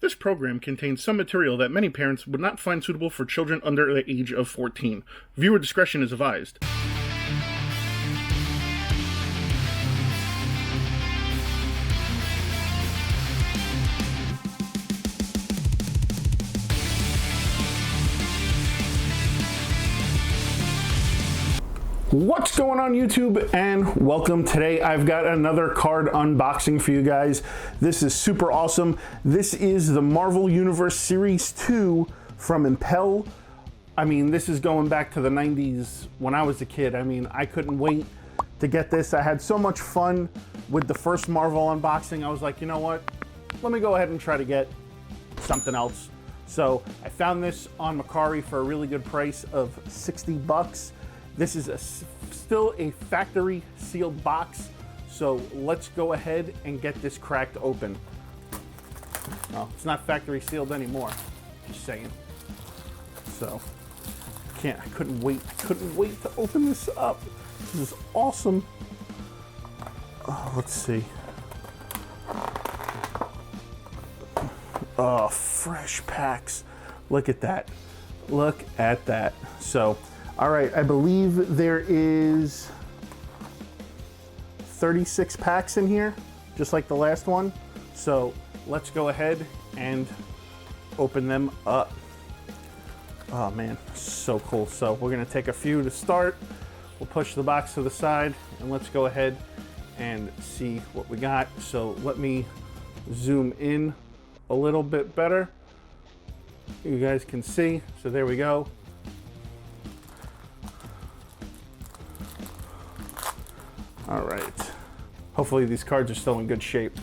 This program contains some material that many parents would not find suitable for children under the age of 14. Viewer discretion is advised. What's going on YouTube, and welcome. Today I've got another card unboxing for you guys. This is super awesome. This is the Marvel Universe Series 2 from Impel. I mean, this is going back to the 90s when I was a kid. I mean, I couldn't wait to get this. I had so much fun with the first Marvel unboxing. I was like, you know what? Let me go ahead and try to get something else. So I found this on Mercari for a really good price of 60 bucks. This is still a factory sealed box, so let's go ahead and get this cracked open. Well, it's not factory sealed anymore, just saying. So, I couldn't wait to open this up. This is awesome. Oh, let's see. Oh, fresh packs. Look at that. Look at that. So, all right, I believe there is 36 packs in here, just like the last one. So let's go ahead and open them up. Oh man, so cool. So we're gonna take a few to start. We'll push the box to the side and let's go ahead and see what we got. So let me zoom in a little bit better. You guys can see, so there we go. All right, hopefully these cards are still in good shape.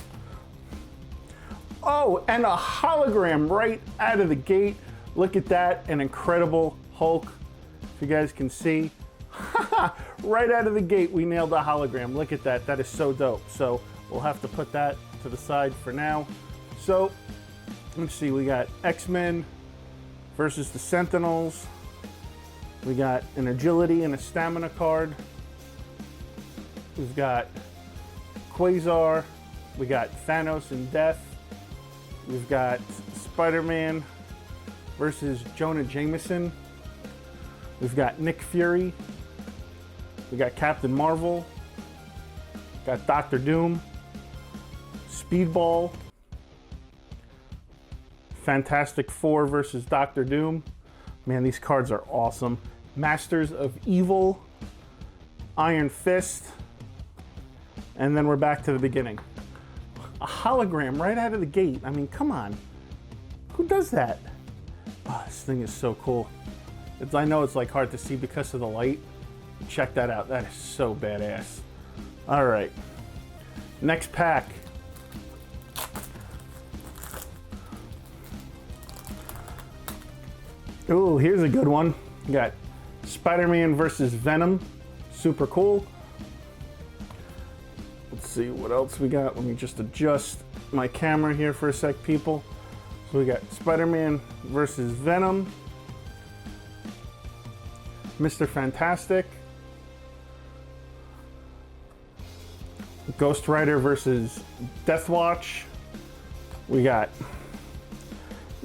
Oh, and a hologram right out of the gate. Look at that, an Incredible Hulk, if you guys can see. Right out of the gate, we nailed a hologram. Look at that, that is so dope. So we'll have to put that to the side for now. So, let's see, we got X-Men versus the Sentinels. We got an agility and a stamina card. We've got Quasar, we got Thanos and Death, we've got Spider-Man versus Jonah Jameson, we've got Nick Fury, we got Captain Marvel, got Doctor Doom, Speedball, Fantastic Four versus Doctor Doom. Man, these cards are awesome. Masters of Evil, Iron Fist, and then we're back to the beginning. A hologram right out of the gate. I mean, come on. Who does that? Oh, this thing is so cool. I know it's like hard to see because of the light. Check that out. That is so badass. All right. Next pack. Ooh, here's a good one. You got Spider-Man versus Venom. Super cool. Let's see what else we got. Let me just adjust my camera here for a sec, people. So we got Spider-Man versus Venom, Mr. Fantastic, Ghost Rider versus Death Watch. We got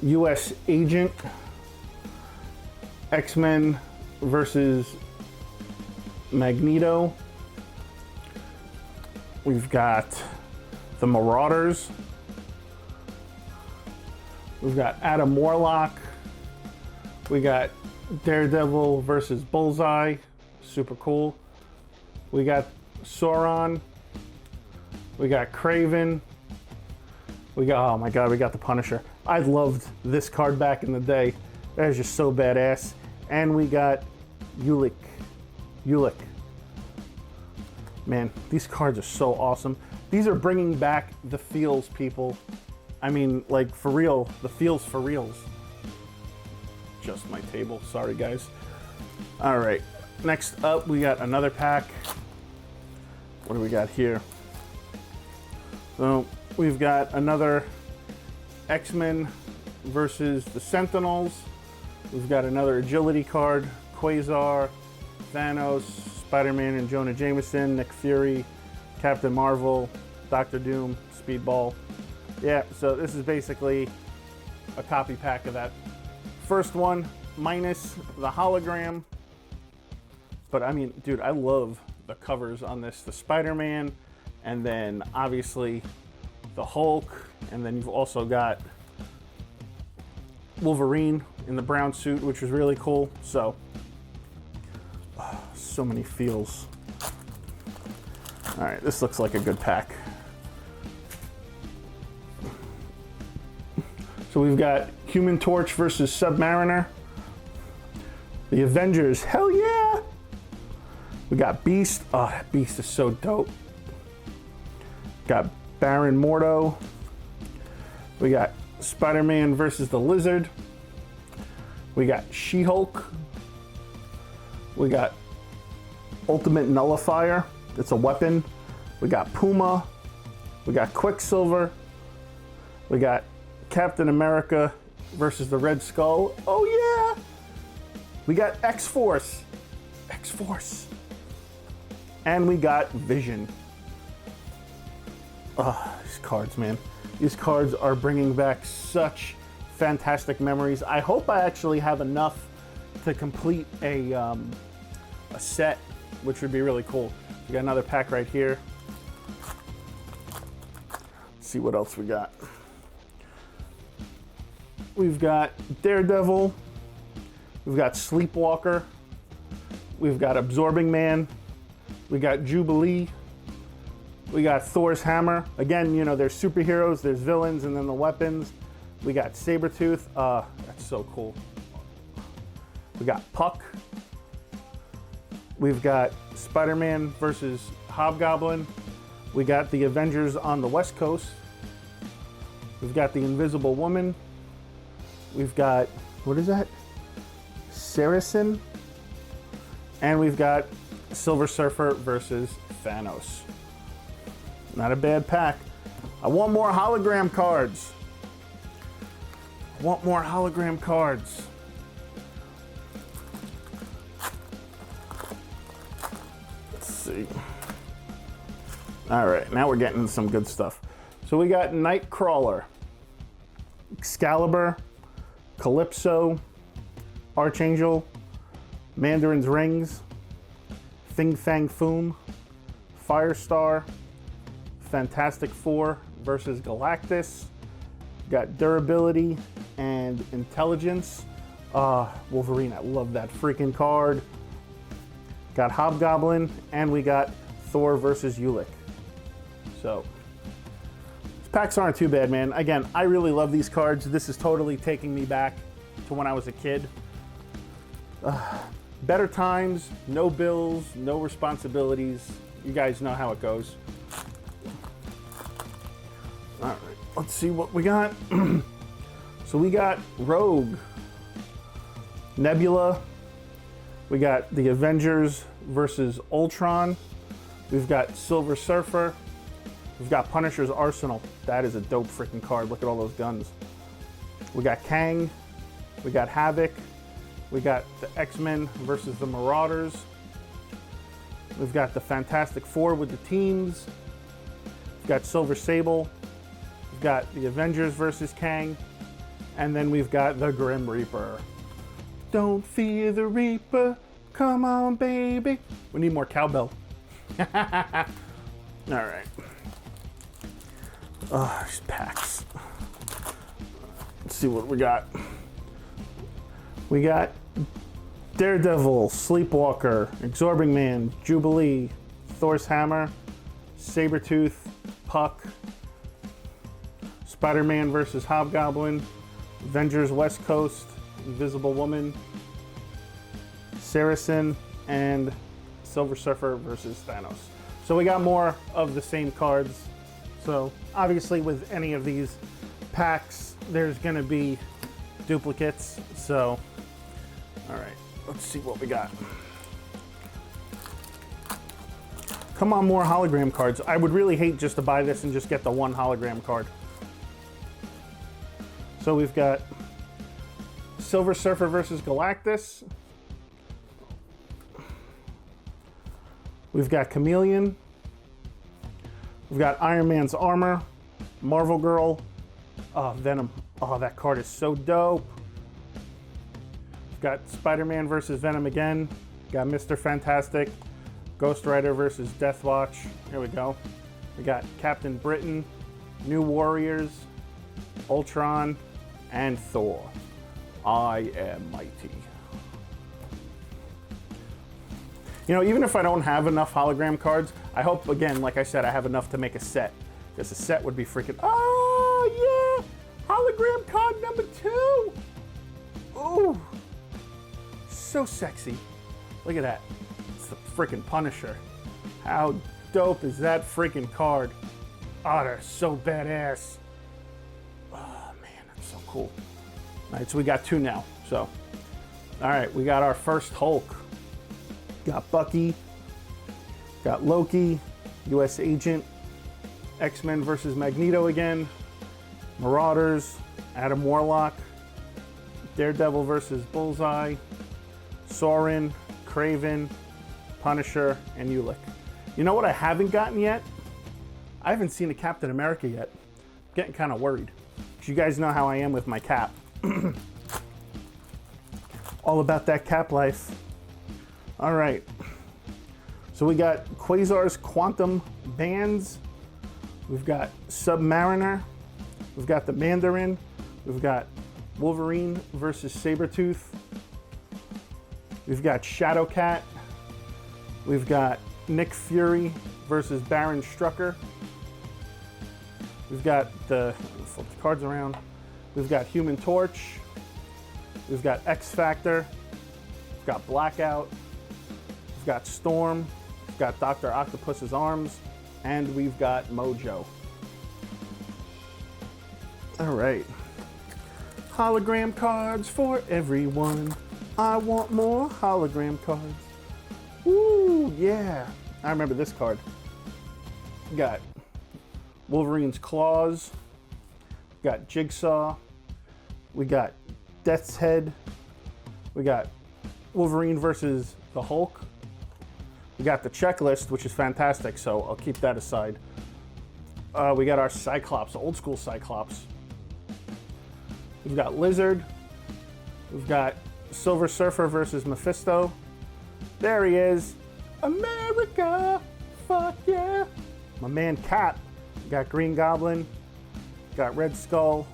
US Agent, X-Men versus Magneto. We've got the Marauders. We've got Adam Warlock. We got Daredevil versus Bullseye. Super cool. We got Sauron. We got Kraven. We got, oh my God, we got the Punisher. I loved this card back in the day. That is just so badass. And we got Ulick. Man, these cards are so awesome. These are bringing back the feels, people. I mean, like, for real, the feels for reals. Just my table, sorry guys. All right, next up, we got another pack. What do we got here? So, we've got another X-Men versus the Sentinels. We've got another agility card, Quasar, Thanos, Spider-Man and Jonah Jameson, Nick Fury, Captain Marvel, Doctor Doom, Speedball. Yeah, so this is basically a copy pack of that first one, minus the hologram. But I mean, dude, I love the covers on this. The Spider-Man, and then obviously the Hulk, and then you've also got Wolverine in the brown suit, which was really cool. So, so many feels. All right, this looks like a good pack. So we've got Human Torch versus Submariner. The Avengers, hell yeah! We got Beast. Oh, that Beast is so dope. Got Baron Mordo. We got Spider-Man versus the Lizard. We got She-Hulk. We got Ultimate Nullifier. It's a weapon. We got Puma. We got Quicksilver. We got Captain America versus the Red Skull. Oh yeah! We got X-Force. X-Force. And we got Vision. Oh, these cards, man. These cards are bringing back such fantastic memories. I hope I actually have enough to complete a set, which would be really cool. We got another pack right here. Let's see what else we got. We've got Daredevil. We've got Sleepwalker. We've got Absorbing Man. We got Jubilee. We got Thor's hammer. Again, you know, there's superheroes, there's villains, and then the weapons. We got Sabretooth. That's so cool. We got Puck. We've got Spider-Man versus Hobgoblin. We got the Avengers on the West Coast. We've got the Invisible Woman. We've got, what is that? Saracen. And we've got Silver Surfer versus Thanos. Not a bad pack. I want more hologram cards. I want more hologram cards. Let's see. All right, now we're getting some good stuff. So we got Nightcrawler, Excalibur, Calypso, Archangel, Mandarin's Rings, Fing Fang Foom, Firestar, Fantastic Four versus Galactus. Got Durability and Intelligence. Wolverine, I love that freaking card. Got Hobgoblin, and we got Thor versus Ulik. So, these packs aren't too bad, man. Again, I really love these cards. This is totally taking me back to when I was a kid. Better times, no bills, no responsibilities. You guys know how it goes. All right, let's see what we got. So we got Rogue, Nebula. We got the Avengers versus Ultron. We've got Silver Surfer. We've got Punisher's Arsenal. That is a dope freaking card. Look at all those guns. We got Kang. We got Havoc. We got the X-Men versus the Marauders. We've got the Fantastic Four with the teams. We've got Silver Sable. We've got the Avengers versus Kang. And then we've got the Grim Reaper. Don't fear the Reaper. Come on, baby. We need more cowbell. All right. Oh, these packs. Let's see what we got. We got Daredevil, Sleepwalker, Absorbing Man, Jubilee, Thor's Hammer, Sabretooth, Puck, Spider-Man versus Hobgoblin, Avengers West Coast, Invisible Woman, Saracen, and Silver Surfer versus Thanos. So we got more of the same cards. So obviously with any of these packs, there's gonna be duplicates. So, all right, let's see what we got. Come on, more hologram cards. I would really hate just to buy this and just get the one hologram card. So we've got Silver Surfer versus Galactus. We've got Chameleon. We've got Iron Man's armor, Marvel Girl, Venom. Oh, that card is so dope. We've got Spider-Man versus Venom again. Got Mr. Fantastic. Ghost Rider versus Deathwatch. Here we go. We got Captain Britain, New Warriors, Ultron, and Thor. I am mighty. You know, even if I don't have enough hologram cards, I hope, again, like I said, I have enough to make a set. Because a set would be freaking, oh yeah! Hologram card number 2! Ooh! So sexy. Look at that. It's the freaking Punisher. How dope is that freaking card? Oh, they're so badass. Oh man, that's so cool. Alright, so we got 2 now. So, alright, we got our first Hulk. Got Bucky. Got Loki. US Agent. X-Men versus Magneto again. Marauders. Adam Warlock. Daredevil versus Bullseye. Sorin. Kraven. Punisher. And Ulick. You know what I haven't gotten yet? I haven't seen a Captain America yet. I'm getting kind of worried. Because you guys know how I am with my cap. All about that cap life. All right. So we got Quasar's Quantum Bands. We've got Submariner. We've got the Mandarin. We've got Wolverine versus Sabretooth. We've got Shadowcat. We've got Nick Fury versus Baron Strucker. We've got flip the cards around. We've got Human Torch. We've got X-Factor. We've got Blackout. We've got Storm. We've got Dr. Octopus's arms. And we've got Mojo. All right. Hologram cards for everyone. I want more hologram cards. Woo, yeah. I remember this card. We got Wolverine's Claws. We got Jigsaw. We got Death's Head. We got Wolverine versus the Hulk. We got the checklist, which is fantastic, so I'll keep that aside. We got our Cyclops, old school Cyclops. We've got Lizard. We've got Silver Surfer versus Mephisto. There he is. America, fuck yeah. My man Cap. We got Green Goblin. Got Red Skull.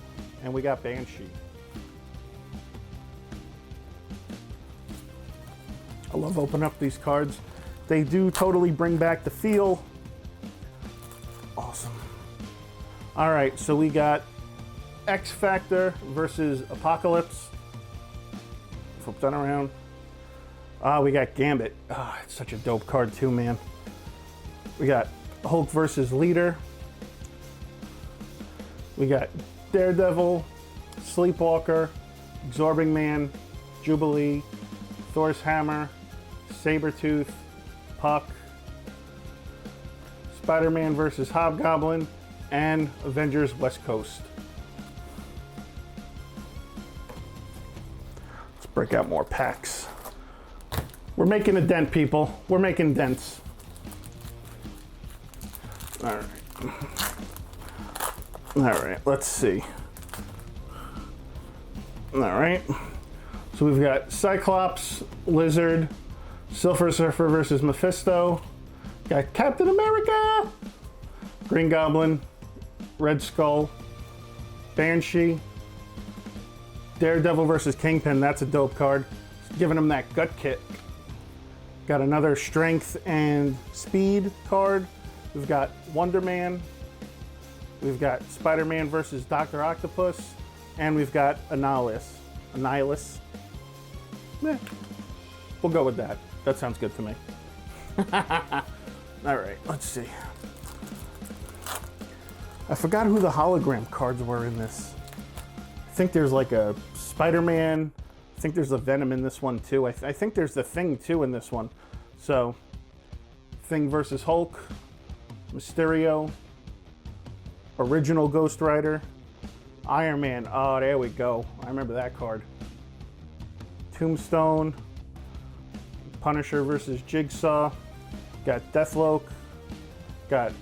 And we got Banshee. I love opening up these cards. They do totally bring back the feel. Awesome. All right, so we got X-Factor versus Apocalypse. Flip that around. We got Gambit. It's such a dope card too, man. We got Hulk versus Leader. We got Daredevil, Sleepwalker, Absorbing Man, Jubilee, Thor's Hammer, Sabretooth, Puck, Spider-Man versus Hobgoblin, and Avengers West Coast. Let's break out more packs. We're making a dent, people. We're making dents. All right. All right, let's see. All right. So we've got Cyclops, Lizard, Silver Surfer versus Mephisto. Got Captain America, Green Goblin, Red Skull, Banshee, Daredevil versus Kingpin. That's a dope card. Giving him that gut kick. Got another Strength and Speed card. We've got Wonder Man. We've got Spider-Man versus Dr. Octopus. And we've got Annihilus. We'll go with that. That sounds good to me. All right, let's see. I forgot who the hologram cards were in this. I think there's like a Spider-Man. I think there's a Venom in this one too. I think there's the Thing too in this one. So, Thing versus Hulk, Mysterio, original Ghost Rider, Iron Man. Oh, there we go. I remember that card. Tombstone, Punisher versus Jigsaw, got Deathlock, got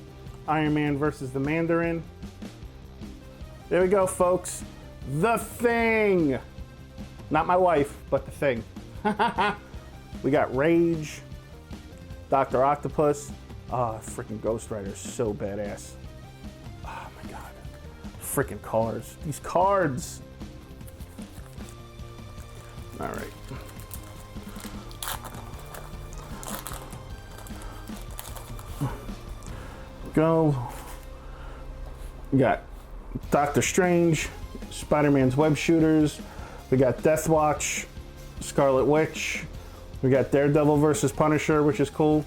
Iron Man versus the Mandarin. There we go, folks. The Thing. Not my wife, but The Thing. We got Rage, Dr. Octopus. Oh, freaking Ghost Rider is so badass. Oh my god. Freaking cars. These cards. All right. Go. We got Doctor Strange, Spider-Man's web shooters. We got Deathwatch, Scarlet Witch. We got Daredevil versus Punisher, which is cool.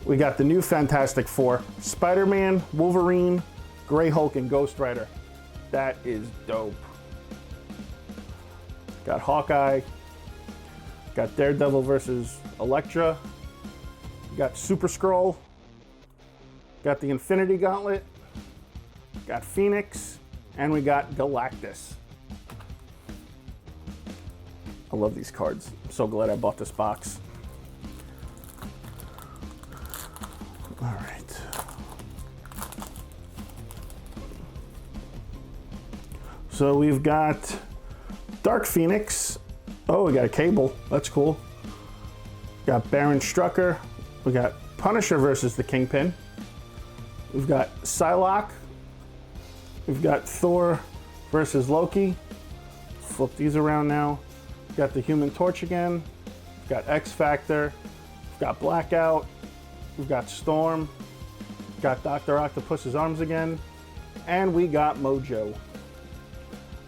We got the new Fantastic Four, Spider-Man, Wolverine, Grey Hulk, and Ghost Rider. That is dope. Got Hawkeye. Got Daredevil versus Elektra. Got Super Skrull. Got the Infinity Gauntlet. Got Phoenix. And we got Galactus. I love these cards. I'm so glad I bought this box. All right. So we've got Dark Phoenix. Oh, we got a Cable. That's cool. Got Baron Strucker. We got Punisher versus the Kingpin. We've got Psylocke. We've got Thor versus Loki. Flip these around now. We've got the Human Torch again. We've got X-Factor. We've got Blackout. We've got Storm. We've got Dr. Octopus's arms again. And we got Mojo.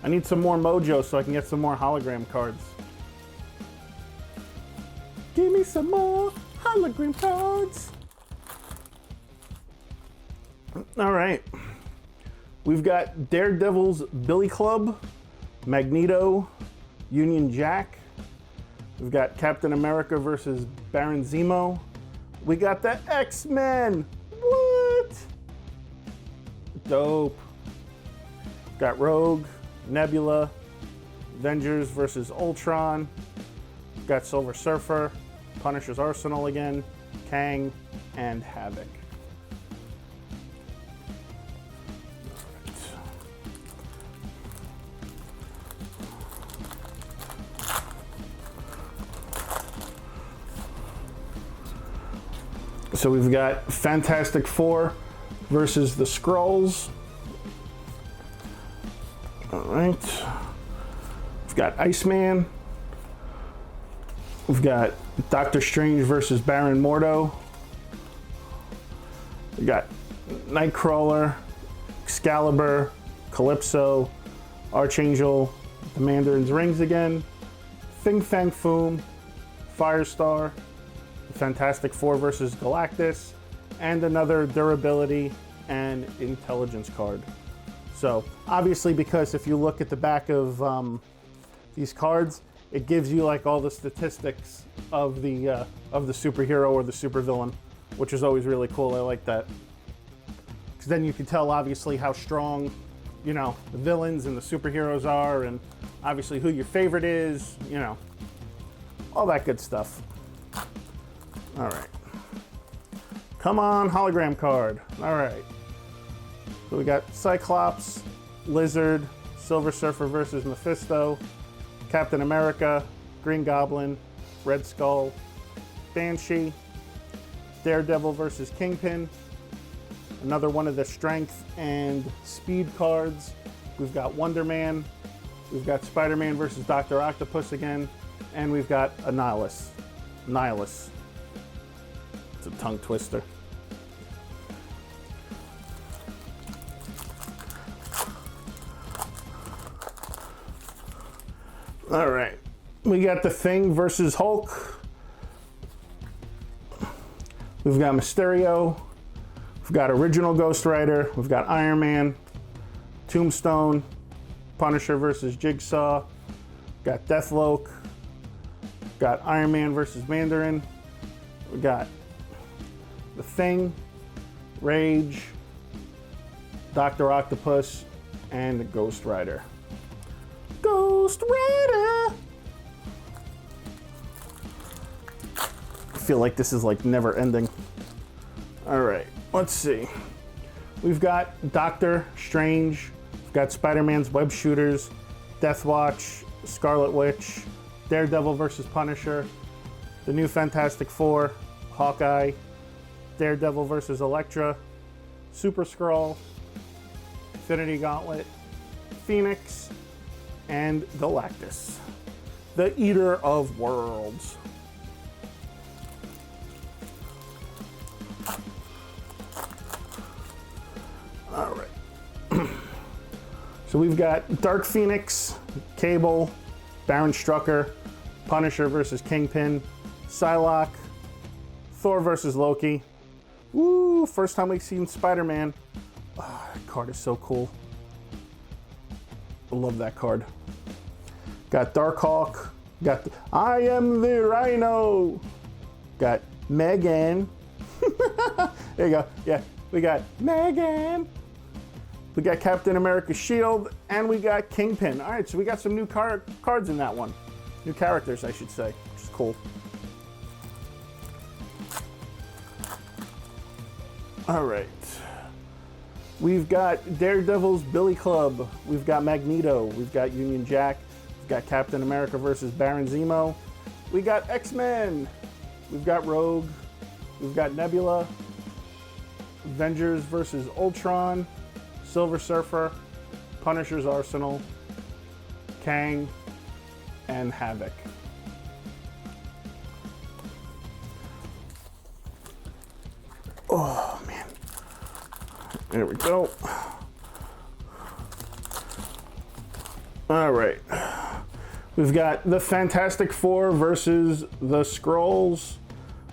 I need some more Mojo so I can get some more hologram cards. Give me some more hologram cards. All right. We've got Daredevil's Billy Club, Magneto, Union Jack. We've got Captain America versus Baron Zemo. We got the X-Men. What? Dope. Got Rogue, Nebula, Avengers versus Ultron. We've got Silver Surfer, Punisher's Arsenal again, Kang, and Havoc. So we've got Fantastic Four versus the Skrulls. All right. We've got Iceman. We've got Doctor Strange versus Baron Mordo. We got Nightcrawler, Excalibur, Calypso, Archangel, the Mandarin's Rings again, Fin Fang Foom, Firestar, Fantastic Four versus Galactus, and another durability and intelligence card. So obviously, because if you look at the back of these cards, it gives you like all the statistics of the superhero or the supervillain, which is always really cool. I like that, because then you can tell obviously how strong, you know, the villains and the superheroes are, and obviously who your favorite is, you know, all that good stuff. All right. Come on, hologram card. All right. So we got Cyclops, Lizard, Silver Surfer versus Mephisto, Captain America, Green Goblin, Red Skull, Banshee, Daredevil versus Kingpin, another one of the strength and speed cards. We've got Wonder Man, we've got Spider-Man versus Dr. Octopus again, and we've got a Nihilus. It's a tongue twister. All right, we got The Thing versus Hulk. We've got Mysterio. We've got original Ghost Rider. We've got Iron Man, Tombstone, Punisher versus Jigsaw. Got Deathlock. Got Iron Man versus Mandarin. We got The Thing, Rage, Dr. Octopus, and Ghost Rider. Ghost Rider! I feel like this is like never ending. All right, let's see. We've got Doctor Strange, We've got Spider-Man's web shooters, Death Watch, Scarlet Witch, Daredevil versus Punisher, the new Fantastic Four, Hawkeye, Daredevil versus Elektra, Super Skrull, Infinity Gauntlet, Phoenix, and Galactus, the Eater of Worlds. All right. So we've got Dark Phoenix, Cable, Baron Strucker, Punisher versus Kingpin, Psylocke, Thor versus Loki. Woo! First time we've seen Spider-Man. Oh, that card is so cool. I love that card. Got Darkhawk. Got I am the Rhino. Got Megan. There you go. Yeah, we got Megan. We got Captain America Shield, and we got Kingpin. All right, so we got some new cards in that one. New characters, I should say, which is cool. All right. We've got Daredevil's Billy Club. We've got Magneto. We've got Union Jack. We've got Captain America versus Baron Zemo. We got X-Men. We've got Rogue. We've got Nebula. Avengers versus Ultron. Silver Surfer. Punisher's Arsenal. Kang. And Havoc. Oh, man. There we go. All right. We've got the Fantastic Four versus the Skrulls.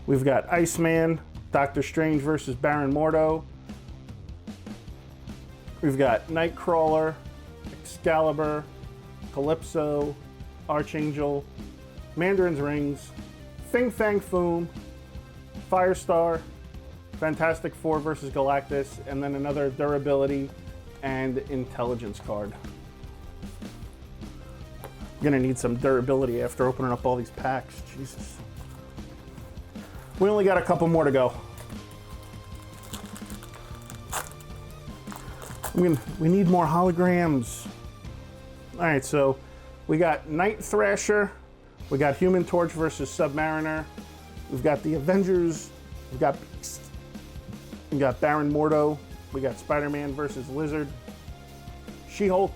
We've got Iceman, Doctor Strange versus Baron Mordo. We've got Nightcrawler, Excalibur, Calypso, Archangel, Mandarin's Rings, Fin Fang Foom, Firestar, Fantastic Four versus Galactus, and then another durability and intelligence card. I'm gonna need some durability after opening up all these packs. Jesus. We only got a couple more to go. We need more holograms. All right, so we got Night Thrasher, we got Human Torch versus Submariner, we've got the Avengers, we've got Beast, we got Baron Mordo, we got Spider-Man versus Lizard, She-Hulk,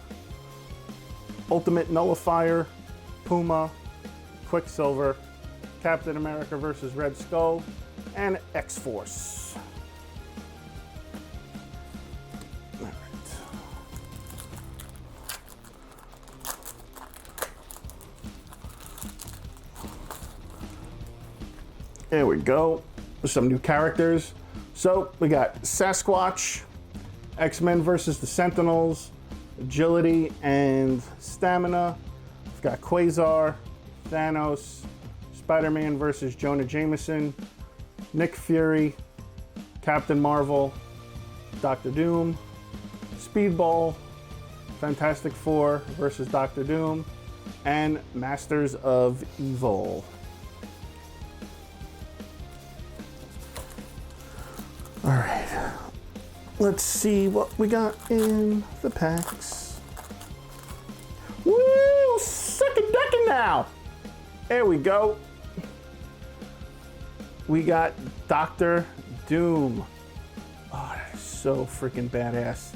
Ultimate Nullifier, Puma, Quicksilver, Captain America versus Red Skull, and X-Force. All right. There we go. Some new characters. So we got Sasquatch, X-Men versus the Sentinels, Agility and Stamina. We've got Quasar, Thanos, Spider-Man versus Jonah Jameson, Nick Fury, Captain Marvel, Doctor Doom, Speedball, Fantastic Four versus Doctor Doom, and Masters of Evil. All right, let's see what we got in the packs. Woo, second decking now. There we go. We got Doctor Doom. Oh, that is so freaking badass.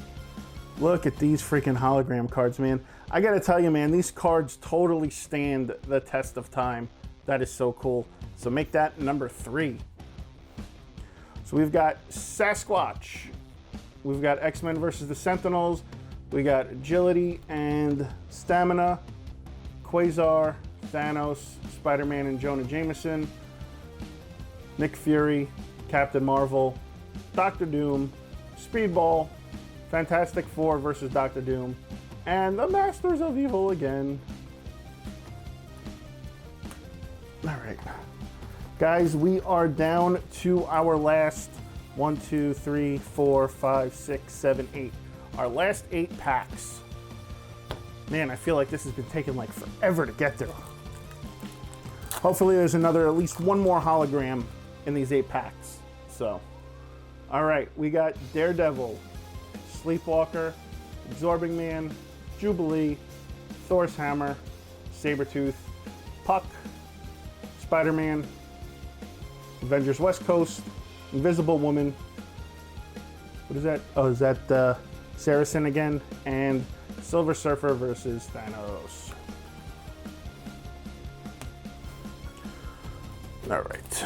Look at these freaking hologram cards, man. I gotta tell you, man, these cards totally stand the test of time. That is so cool. So make that number 3. So we've got Sasquatch. We've got X-Men versus the Sentinels. We got Agility and Stamina, Quasar, Thanos, Spider-Man and Jonah Jameson, Nick Fury, Captain Marvel, Doctor Doom, Speedball, Fantastic Four versus Doctor Doom, and the Masters of Evil again. All right. Guys, we are down to our last 1, 2, 3, 4, 5, 6, 7, 8. Our last 8 packs. Man, I feel like this has been taking like forever to get through. Hopefully there's at least one more hologram in these 8 packs. So, all right, we got Daredevil, Sleepwalker, Absorbing Man, Jubilee, Thor's Hammer, Sabretooth, Puck, Spider-Man, Avengers West Coast, Invisible Woman. What is that? Oh, is that Saracen again? And Silver Surfer versus Thanos. All right.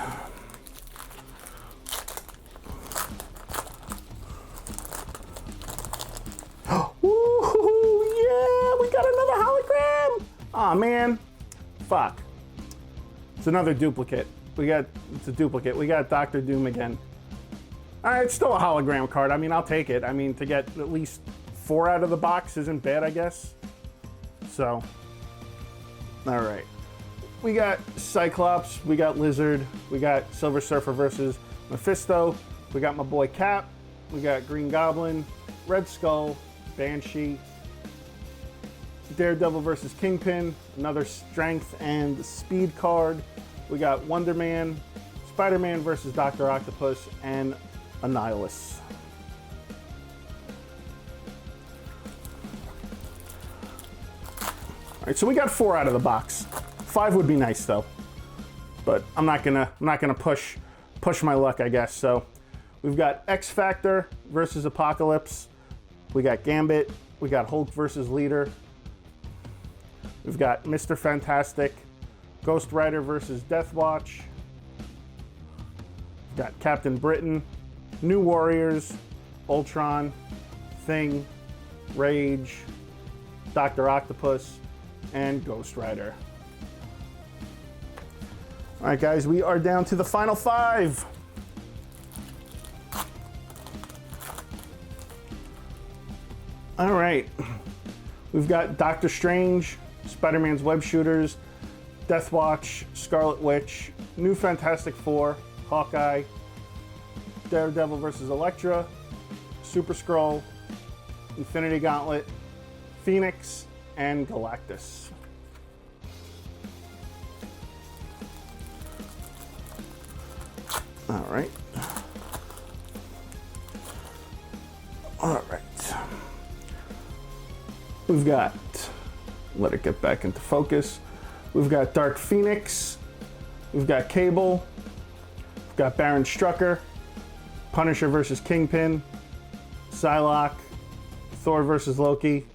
Woo, yeah, we got another hologram. Aw, man, fuck. It's another duplicate. It's a duplicate. We got Doctor Doom again. All right, it's still a hologram card. I mean, I'll take it. I mean, to get at least 4 out of the box isn't bad, I guess. So, all right. We got Cyclops, we got Lizard, we got Silver Surfer versus Mephisto, we got my boy Cap, we got Green Goblin, Red Skull, Banshee, Daredevil versus Kingpin, another strength and speed card. We got Wonder Man, Spider-Man versus Dr. Octopus, and Annihilus. All right, so we got 4 out of the box. 5 would be nice though, but I'm not gonna push my luck, I guess. So we've got X Factor versus Apocalypse. We got Gambit. We got Hulk versus Leader. We've got Mr. Fantastic, Ghost Rider versus Death Watch. We've got Captain Britain, New Warriors, Ultron, Thing, Rage, Dr. Octopus, and Ghost Rider. All right, guys, we are down to the final 5. All right, we've got Doctor Strange, Spider-Man's Web Shooters, Death Watch, Scarlet Witch, New Fantastic Four, Hawkeye, Daredevil versus Elektra, Super Skrull, Infinity Gauntlet, Phoenix, and Galactus. All right. All right. We've got, let it get back into focus. We've got Dark Phoenix. We've got Cable. We've got Baron Strucker. Punisher versus Kingpin. Psylocke. Thor versus Loki.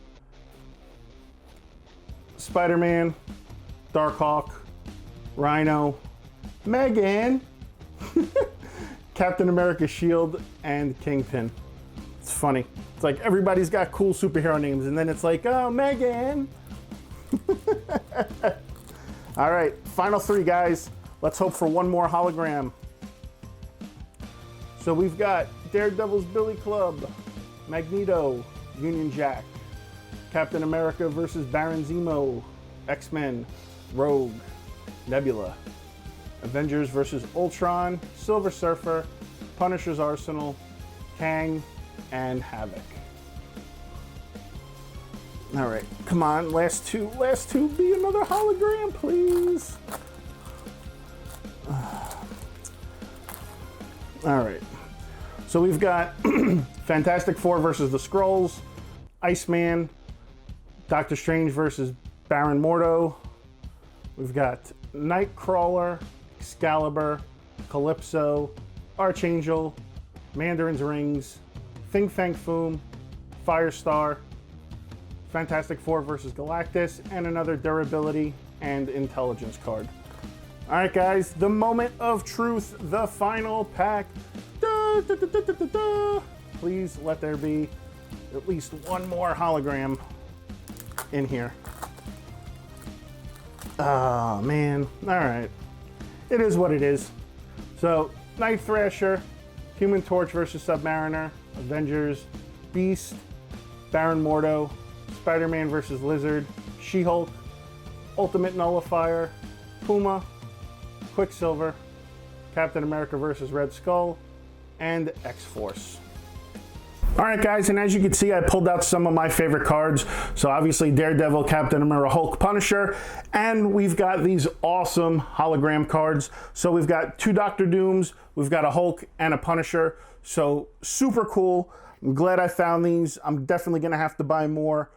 Spider-Man. Darkhawk. Rhino. Megan. Captain America Shield, and Kingpin. It's funny. It's like everybody's got cool superhero names, and then it's like, oh, Megan. All right, final 3, guys. Let's hope for one more hologram. So we've got Daredevil's Billy Club, Magneto, Union Jack, Captain America versus Baron Zemo, X-Men, Rogue, Nebula, Avengers versus Ultron, Silver Surfer, Punisher's Arsenal, Kang, and Havoc. All right, come on, last two, be another hologram, please. All right, so we've got Fantastic Four versus the Skrulls, Iceman, Doctor Strange versus Baron Mordo. We've got Nightcrawler, Excalibur, Calypso, Archangel, Mandarin's Rings, Fin Fang Foom, Firestar, Fantastic Four versus Galactus, and another durability and intelligence card. All right, guys, the moment of truth, the final pack. Da, da, da, da, da, da, da. Please let there be at least one more hologram in here. Oh, man. All right. It is what it is. So, Night Thrasher, Human Torch versus Submariner, Avengers, Beast, Baron Mordo, Spider-Man versus Lizard, She-Hulk, Ultimate Nullifier, Puma, Quicksilver, Captain America versus Red Skull, and X-Force. All right, guys, and as you can see, I pulled out some of my favorite cards. So obviously Daredevil, Captain America, Hulk, Punisher, and we've got these awesome hologram cards. So we've got 2 Doctor Dooms, we've got a Hulk and a Punisher. So super cool. I'm glad I found these. I'm definitely gonna have to buy more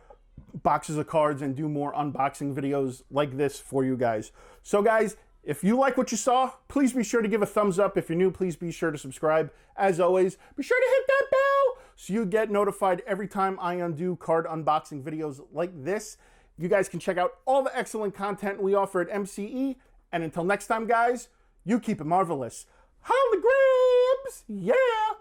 boxes of cards and do more unboxing videos like this for you guys. So guys, if you like what you saw, please be sure to give a thumbs up. If you're new, please be sure to subscribe. As always, be sure to hit that bell so you get notified every time I undo card unboxing videos like this. You guys can check out all the excellent content we offer at MCE. And until next time, guys, you keep it marvelous. Holograms! Yeah!